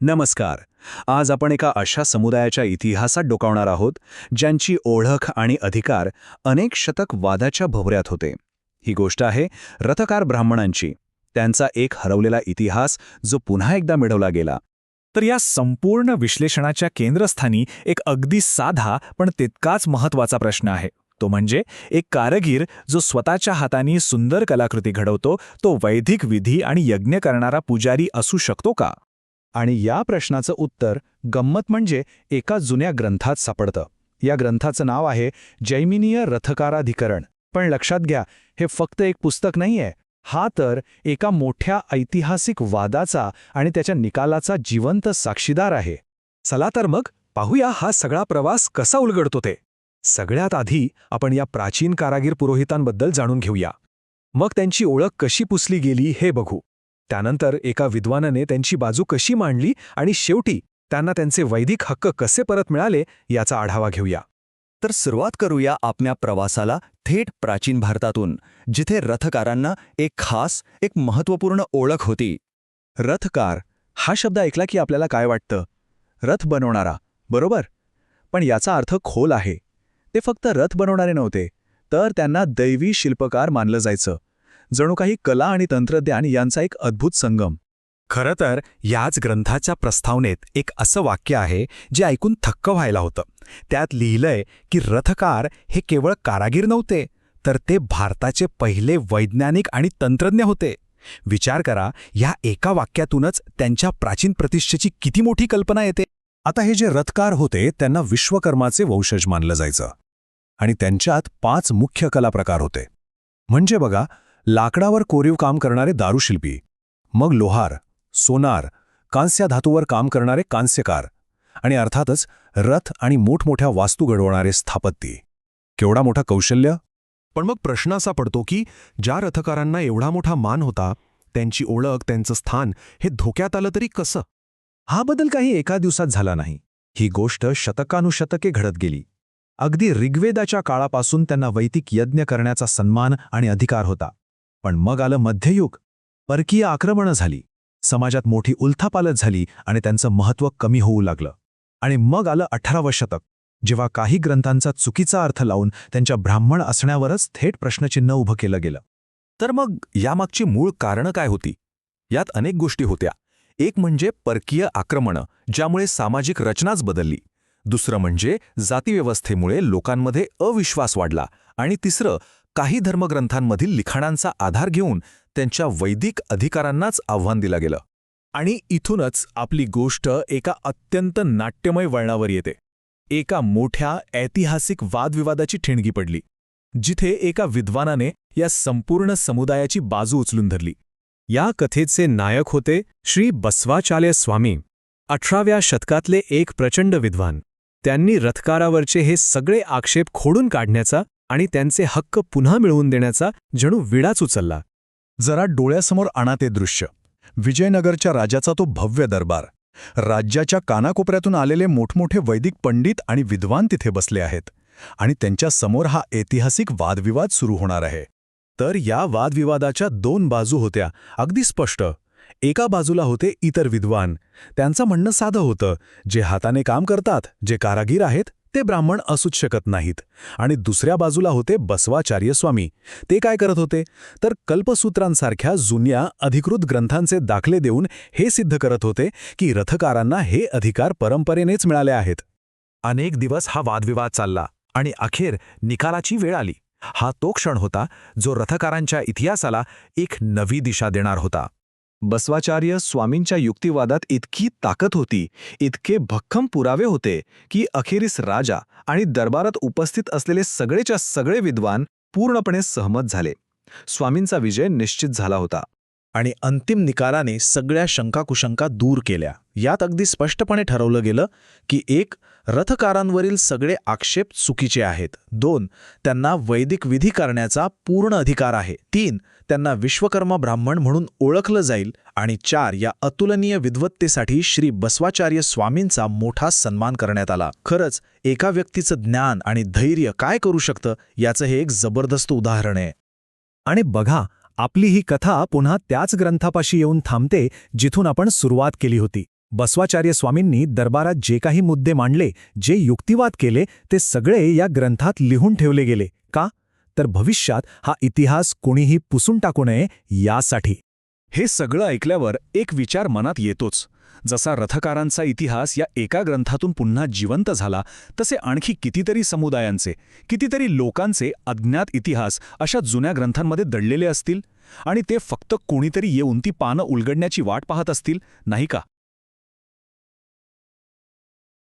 नमस्कार. आज आपण एका अशा समुदायाच्या इतिहासात डोकावणार आहोत ज्यांची ओळख आणि अधिकार अनेक शतक वादाच्या भोवऱ्यात होते. ही गोष्ट आहे रथकार ब्राह्मणांची, त्यांचा एक हरवलेला इतिहास जो पुन्हा एकदा मिळवला गेला. तर या संपूर्ण विश्लेषणाच्या केंद्रस्थानी एक अगदी साधा पण तितकाच महत्त्वाचा प्रश्न आहे. तो म्हणजे एक कारागीर जो स्वतःच्या हातांनी सुंदर कलाकृती घडवतो, तो वैदिक विधी आणि यज्ञ करणारा पुजारी असू शकतो का? आणि या प्रश्नाचं उत्तर गंमत म्हणजे एका जुन्या ग्रंथात सापडतं. या ग्रंथाचं नाव आहे जैमिनीय रथकाराधिकरण. पण लक्षात घ्या, हे फक्त एक पुस्तक नाहीये. हा तर एका मोठ्या ऐतिहासिक वादाचा आणि त्याच्या निकालाचा जिवंत साक्षीदार आहे. चला तर मग पाहूया हा सगळा प्रवास कसा उलगडतो ते. सगळ्यात आधी आपण या प्राचीन कारागीर पुरोहितांबद्दल जाणून घेऊया. मग त्यांची ओळख कशी पुसली गेली हे बघू. त्यानंतर एका विद्वानाने त्यांची बाजू कशी मांडली आणि शेवटी त्यांना त्यांचे वैदिक हक्क कसे परत मिळाले याचा आढावा घेऊया. तर सुरुवात करूया आपल्या प्रवासाला थेट प्राचीन भारतातून, जिथे रथकारांना एक महत्त्वपूर्ण ओळख होती. रथकार हा शब्द ऐकला की आपल्याला काय वाटतं? रथ बनवणारा, बरोबर? पण याचा अर्थ खोल आहे. ते फक्त रथ बनवणारे नव्हते, तर त्यांना दैवी शिल्पकार मानलं जायचं. जणू काही कला आणि तंत्रज्ञान यांचा एक अद्भुत संगम. खरं तर याच ग्रंथाच्या प्रस्तावनेत एक असं वाक्य आहे जे ऐकून थक्क व्हायला होतं. त्यात लिहिलंय की रथकार हे केवळ कारागीर नव्हते, तर ते भारताचे पहिले वैज्ञानिक आणि तंत्रज्ञ होते. विचार करा, या एका वाक्यातूनच त्यांच्या प्राचीन प्रतिष्ठेची किती मोठी कल्पना येते. आता हे जे रथकार होते त्यांना विश्वकर्माचे वंशज मानलं जायचं. आणि त्यांच्यात 5 मुख्य कलाप्रकार होते. म्हणजे बघा, लाकडावर कोरीव काम करणारे दारूशिल्पी, मग लोहार, सोनार, कांस्य धातूवर काम करणारे कांस्यकार, आणि अर्थातच रथ आणि मोठमोठ्या वास्तू घडवणारे स्थापत्य. केवढा मोठा कौशल्य! पण मग प्रश्न असा पडतो की ज्या रथकारांना एवढा मोठा मान होता, त्यांची ओळख, त्यांचं स्थान हे धोक्यात आलं तरी कसं? हा बदल काही एका दिवसात झाला नाही. ही गोष्ट शतकानुशतके घडत गेली. अगदी ऋग्वेदाच्या काळापासून त्यांना वैदिक यज्ञ करण्याचा सन्मान आणि अधिकार होता. पण मग आलं मध्ययुग. परकीय आक्रमणं झाली, समाजात मोठी उलथापालथ झाली आणि त्यांचं महत्त्व कमी होऊ लागलं. आणि मग आलं 18वं शतक, जेव्हा काही ग्रंथांचा चुकीचा अर्थ लावून त्यांच्या ब्राह्मण असण्यावरच थेट प्रश्नचिन्ह उभं केलं गेलं. तर मग यामागची मूळ कारणं काय होती? यात अनेक गोष्टी होत्या. एक म्हणजे परकीय आक्रमणं, ज्यामुळे सामाजिक रचनाच बदलली. दुसरं म्हणजे जातीव्यवस्थेमुळे लोकांमध्ये अविश्वास वाढला. आणि तिसरं, काही धर्मग्रंथांमधील लिखाणांचा आधार घेऊन त्यांच्या वैदिक अधिकारांनाच आव्हान दिलं गेलं. आणि इथूनच आपली गोष्ट एका अत्यंत नाट्यमय वळणावर येते. एका मोठ्या ऐतिहासिक वादविवादाची ठिणगी पडली, जिथे एका विद्वानाने या संपूर्ण समुदायाची बाजू उचलून धरली. या कथेचे नायक होते श्री बसवाचार्य स्वामी, 18व्या शतकातले एक प्रचंड विद्वान. त्यांनी रथकारावरचे हे सगळे आक्षेप खोडून काढण्याचा आणि त्यांचे हक्क पुन्हा मिळवून देण्याचा जणू विडाच उचलला. जरा डोळ्यासमोर आणा ते दृश्य. विजयनगरच्या राजाचा तो भव्य दरबार. राज्याच्या कानाकोपऱ्यातून आलेले मोठमोठे वैदिक पंडित आणि विद्वान तिथे बसले आहेत. आणि त्यांच्या समोर हा ऐतिहासिक वादविवाद सुरू होणार आहे. तर या वादविवादाच्या 2 बाजू होत्या, अगदी स्पष्ट. एका बाजूला होते इतर विद्वान. त्यांचं म्हणणं साधं होतं, जे हाताने काम करतात, जे कारागीर आहेत, ते ब्राह्मण असूच शकत नाहीत. आणि दुसऱ्या बाजूला होते बसवाचार्य स्वामी. ते काय करत होते? तर कल्पसूत्रांसारख्या जुन्या अधिकृत ग्रंथांचे दाखले देऊन हे सिद्ध करत होते की रथकारांना हे अधिकार परंपरेनेच मिळाले आहेत. अनेक दिवस हा वादविवाद चालला आणि अखेर निकालाची वेळ आली. हा तो क्षण होता जो रथकारांच्या इतिहासाला एक नवी दिशा देणार होता. बसवाचार्य स्वामींच्या युक्तिवादात इतकी ताकद होती, इतके भक्कम पुरावे होते की अखेरीस राजा आणि दरबारात उपस्थित असलेले सगळेच्या सगळे विद्वान पूर्णपणे सहमत झाले. स्वामींचा विजय निश्चित झाला होता. आणि अंतिम निकालाने सगळ्या शंकाकुशंका दूर केल्या. यात अगदी स्पष्टपणे ठरवलं गेलं की 1. रथकारांवरील सगळे आक्षेप चुकीचे आहेत. 2. त्यांना वैदिक विधी करण्याचा पूर्ण अधिकार आहे. 3. त्यांना विश्वकर्मा ब्राह्मण म्हणून ओळखलं जाईल. आणि 4. या अतुलनीय विद्वत्तेसाठी श्री बसवाचार्य स्वामींचा मोठा सन्मान करण्यात आला. खरंच एका व्यक्तीचं ज्ञान आणि धैर्य काय करू शकतं याचं हे एक जबरदस्त उदाहरण आहे. आणि बघा, आपली ही कथा पुन्हा त्याच ग्रंथापाशी येऊन थांबते जिथून आपण सुरुवात केली होती. बसवाचार्य स्वामींनी दरबारात जे काही मुद्दे मांडले, जे युक्तिवाद केले, ते सगळे या ग्रंथात लिहून ठेवले गेले. का? तर भविष्यात हा इतिहास कोणीही पुसून टाकू नये यासाठी. हे सगळं ऐकल्यावर एक विचार मनात येतोच. जसा रथकारांचा इतिहास या एका ग्रंथातून पुन्हा जिवंत झाला, तसे आणखी कितीतरी समुदायांचे, कितीतरी लोकांचे अज्ञात इतिहास अशा जुन्या ग्रंथांमध्ये दडलेले असतील, आणि ते फक्त कोणीतरी येऊन ती पानं उलगडण्याची वाट पाहत असतील, नाही का?